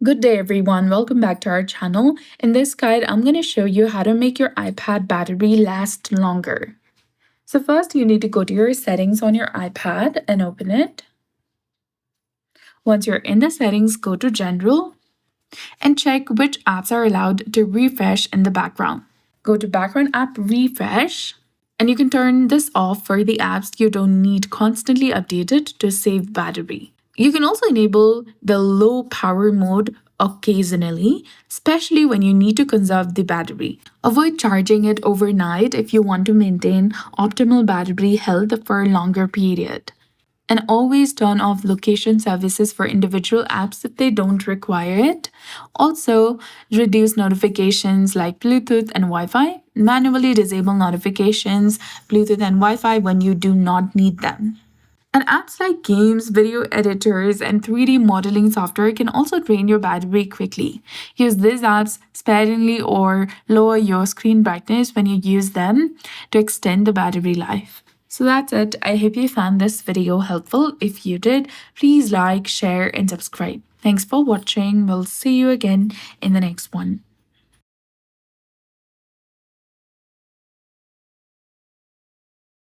Good day everyone, welcome back to our channel. In this guide, I'm going to show you how to make your iPad battery last longer. So first you need to go to your settings on your iPad and open it. Once you're in the settings, go to General and check which apps are allowed to refresh in the background. Go to Background App Refresh and you can turn this off for the apps you don't need constantly updated to save battery. You can also enable the low power mode occasionally, especially when you need to conserve the battery. Avoid charging it overnight if you want to maintain optimal battery health for a longer period. And always turn off location services for individual apps if they don't require it. Also, reduce notifications like Bluetooth and Wi-Fi. Manually disable notifications, Bluetooth and Wi-Fi when you do not need them. And apps like games, video editors, and 3D modeling software can also drain your battery quickly. Use these apps sparingly or lower your screen brightness when you use them to extend the battery life. So that's it. I hope you found this video helpful. If you did, please like, share, and subscribe. Thanks for watching. We'll see you again in the next one.